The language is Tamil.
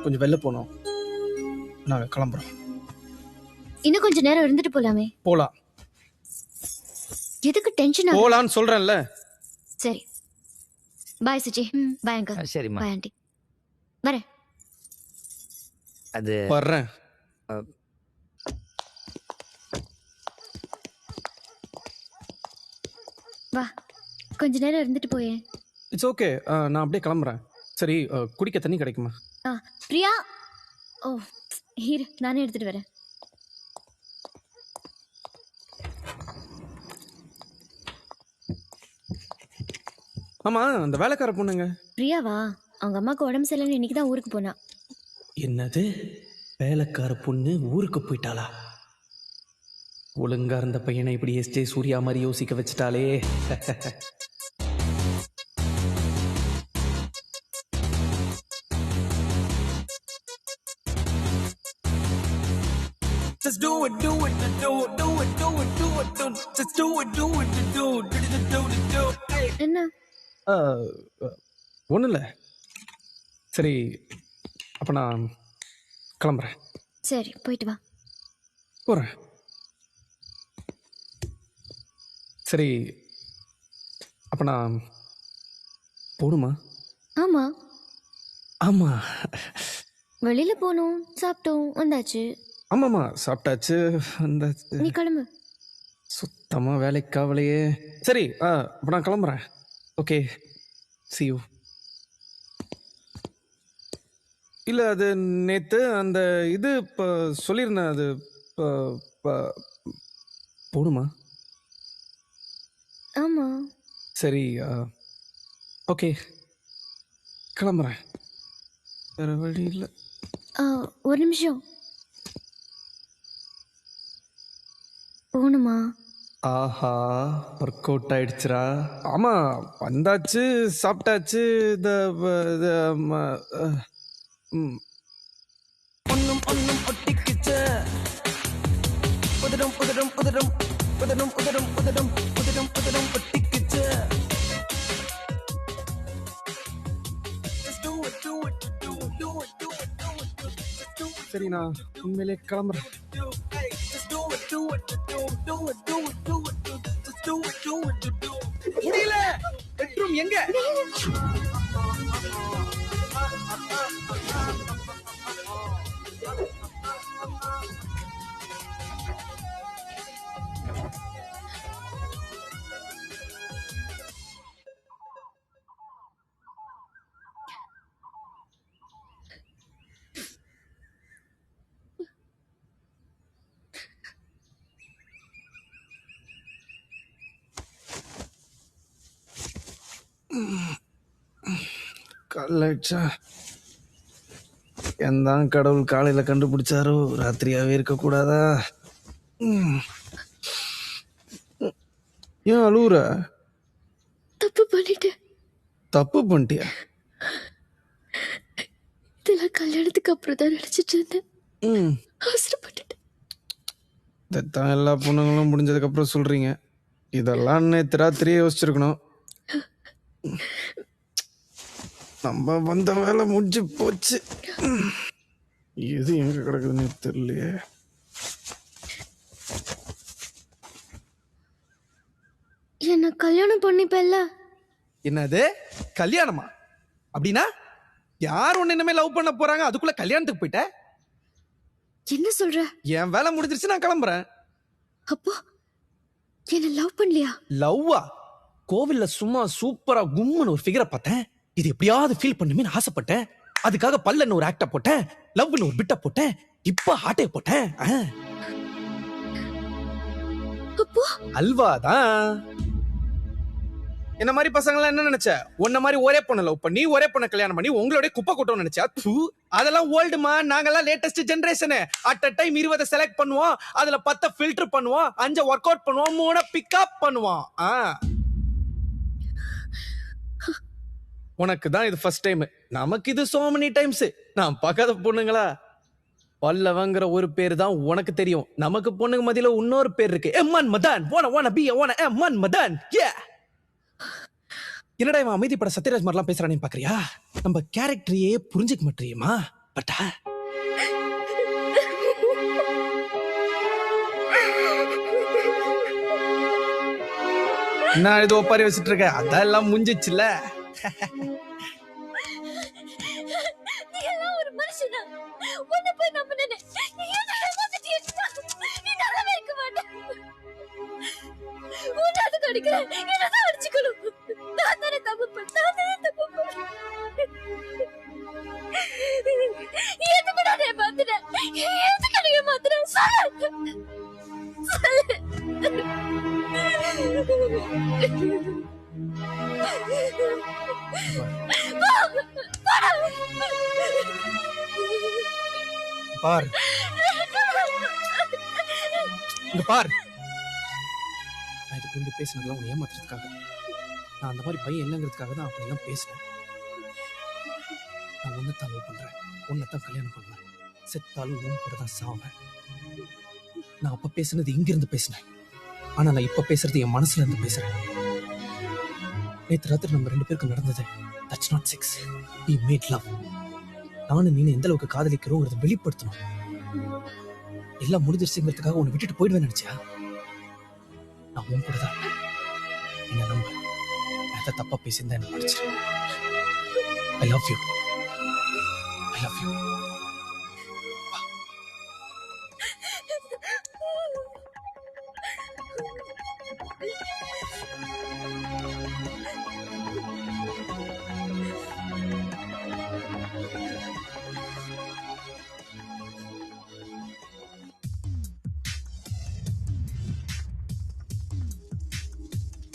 கொஞ்சம் வெளில போனோம். நாங்கள் கிளம்புறோம். இன்னும் கொஞ்ச நேரம் இருந்துட்டு போலாமே. போகலாம். எதுக்கு டென்ஷன் ஆகுது? போகலான்னு சொல்கிறேன்ல. சரி பாய் சுச்சி. Bye uncle. சரிம்மா. Bye aunty. வரேன். அது வர்றேன். வா கொஞ்ச நேரம் இருந்துட்டு போயே. It's okay. நான் அப்படியே கிளம்புறேன். சரி, குடிக்க தண்ணி கிடைக்குமா? பிரியா. ஓ இரு, நானே எடுத்துட்டு வரேன். ஆமாம், அந்த வேலைக்கார பொண்ணுங்க. பிரியாவா? அவங்க அம்மாவுக்கு உடம்பு சரியில்லைன்னு இன்னைக்கு தான் ஊருக்கு போனா. என்னது, வேலைக்கார பொண்ணு ஊருக்கு போயிட்டாளா? ஒழுங்கா இருந்த பையனை இப்படி எஸ்டே சூர்யா மாதிரி யோசிக்க வச்சுட்டாலே. Just do it, do it, do it, do it, do it, do it, do it. Just do it, do it, do it, do it, do it, do it. Hey. என்ன? ஒன்றும் இல்லை. சரி, அப்போ நான் கிளம்புறேன். சரி போயிட்டு வா. போகிறேன். சரி, அப்போ நான் போகணுமா? ஆமா, ஆமாம். வெளியில போனோம், சாப்பிட்டோம், வந்தாச்சு. ஆமாம்மா, சாப்பிட்டாச்சு, வந்தாச்சு. நீ கிளம்பு. சுத்தமாக வேலைக்கு காவலையே. சரி, அப்போ நான் கிளம்புறேன். Okay, see you. இல்லை, அது நேற்று அந்த இது இப்போ சொல்லியிருந்தேன். அது போகணுமா? ஆமா. சரி, ஓகே, கிளம்புறேன். வேறு வழி இல்லை. ஒரு நிமிஷம். போகணுமா? ஆஹா, ஒர்க் அவுட் ஆயிடுச்சுரா. ஆமாம், வந்தாச்சு, சாப்பிட்டாச்சு. ஒன்னும் ஒன்னும் ஒட்டிக்கிச்ச உதடும் உதடும் உதடும் உதடும் உதடும் உதடும் உதடும் உதடும் ஒட்டிக்கிச்ச. Just do it, do it, do it, do it, do it, do it, do it. Just do it, சரி, நான் உண்மையிலே கிளம்புறேன். do it. Hey, just do it, do it, do it, do it, do it, do it, do it. Just do it, do it, do it. முடியல, பெட்ரூம் எங்க? காலைச்சா எந்தான் கடவுள் காலையில் கண்டுபிடிச்சாரோ ராத்திரியாகவே இருக்கக்கூடாதா? ஏன் அழுவுற? தப்பு பண்ணிட்டேன். தப்பு பண்ணிட்டியா? இதெல்லாம் கல்யாணத்துக்கு அப்புறம் தான் நினைச்சிட்டு இருந்தேன். அவசரப்பட்டுட்டேன். இதைத்தான் எல்லா பொண்ணுங்களும் முடிஞ்சதுக்கப்புறம் சொல்கிறீங்க. இதெல்லாம் நேற்று ராத்திரியே யோசிச்சிருக்கணும். நம்ம வந்த வேலை முடிஞ்சு போச்சு. எது எங்க கிடக்குதுன்னு தெரியலையே. என்ன கல்யாணம் பண்ணிப்பல்ல? என்னது கல்யாணமா? அப்படின்னா யார் ஒன்னு இனிமே லவ் பண்ண போறாங்க, அதுக்குள்ள கல்யாணத்துக்கு போயிட்ட? என்ன சொல்ற? என் வேலை முடிஞ்சிருச்சு, நான் கிளம்புறேன். அப்போ என்ன லவ் பண்ணலையா? லவ்வா? கோவில்ல சும்மா சூப்பரா கும்முன்னு ஒரு ஃபிகரை பார்த்தேன். இது எப்படியாவது ஃபீல் பண்ணுமே ஆசைப்பட்டேன். அதுக்காக பல்லன்னு ஒரு ஆக்ட போட்டேன், லவ்னு ஒரு பிட்ட போட்டேன், இப்ப ஹார்ட்டே போட்டேன். அப்போ அல்வாதான். என்ன மாதிரி பசங்களாம் என்ன நினைச்ச? உன்ன மாதிரி ஒரே பொண்ணை லவ் பண்ணி ஒரே பொண்ணை கல்யாணம் பண்ணி உங்களோட குப்பை கொட்டோம் நினைச்சா? அதெல்லாம் ஓல்டுமா. நாங்கெல்லாம் latest generation. At a time 20 select பண்ணுவோம், அதுல 10 ஃபில்டர் பண்ணுவோம், 5 ஒர்க் அவுட் பண்ணுவோம், 3 பிக்கப் பண்ணுவோம். உனக்கு தான் இது ஃபர்ஸ்ட் டைம், நமக்கு இது so many times. நான் பார்க்காத பொண்ணுங்களா? பல்லவங்கிற ஒரு பேர் தான் உனக்கு தெரியும், நமக்கு பொண்ணுங்க மத்தியில இன்னொரு பேர் இருக்கு. எம்மன் மதன். wanna be எம்மன் Madan. என்னடா இவன் அமைதிப்பட சத்யராஜ் மாதிரிலாம் பேசுறானே பாக்குறியா? நம்ம கேரக்டரையே புரிஞ்சுக்க மாட்டேறியுமா? பட்டா என்ன இது ஒப்பாரி வச்சிட்டு இருக்க? அதான் எல்லாம் முடிஞ்சிச்சுல. நீ எல்லாம் ஒரு மனுஷனா? உன்னை போய் நம்பினேனே. நீ என்ன ஏமாத்திட்டியா? நீ நல்லாவே இருக்க மாட்ட. உன்னை அதுக்கு அடிக்கிறேன். என்னதான் அடிச்சுக்கணும். நான் தானே தப்பு பண்ணேன். எதுக்கு நான் ஏமாத்தினேன்? எதுக்கு நீ ஏமாத்தினேன்? சொல்லு. பார் இங்க பார். நான் இதுக்கு முன்னாடி பேசினதுலாம் உன்னை ஏமாத்துறதுக்காக. நான் அந்த மாதிரி பையன் இல்லைங்கிறதுக்காக தான் அப்படிலாம் பேசினேன். நான் உன்னைத்தான் லவ் பண்றேன், உன்னைத்தான் கல்யாணம் பண்ணுவேன், செத்தாலும் உன் கூட தான் சாவேன். நான் அப்ப பேசுனது இங்கிருந்து பேசினேன், ஆனா நான் இப்ப பேசுறது என் மனசுல இருந்து பேசுறேன். நேற்று ராத்திரி நம்ம 2 பேருக்கு நடந்தது that's not sex, we made love. நானும் நீ எந்த அளவுக்கு காதலிக்கிறோங்கிறத வெளிப்படுத்தணும். எல்லாம் முடிஞ்சிருச்சுங்கிறதுக்காக உன்னை விட்டுட்டு போயிடுவேன் நினைச்சியா? நான் உன் கூட தான். என்ன நம்ப, எதை தப்பா பேசியிருந்தா என்ன படிச்சிரு. I love you.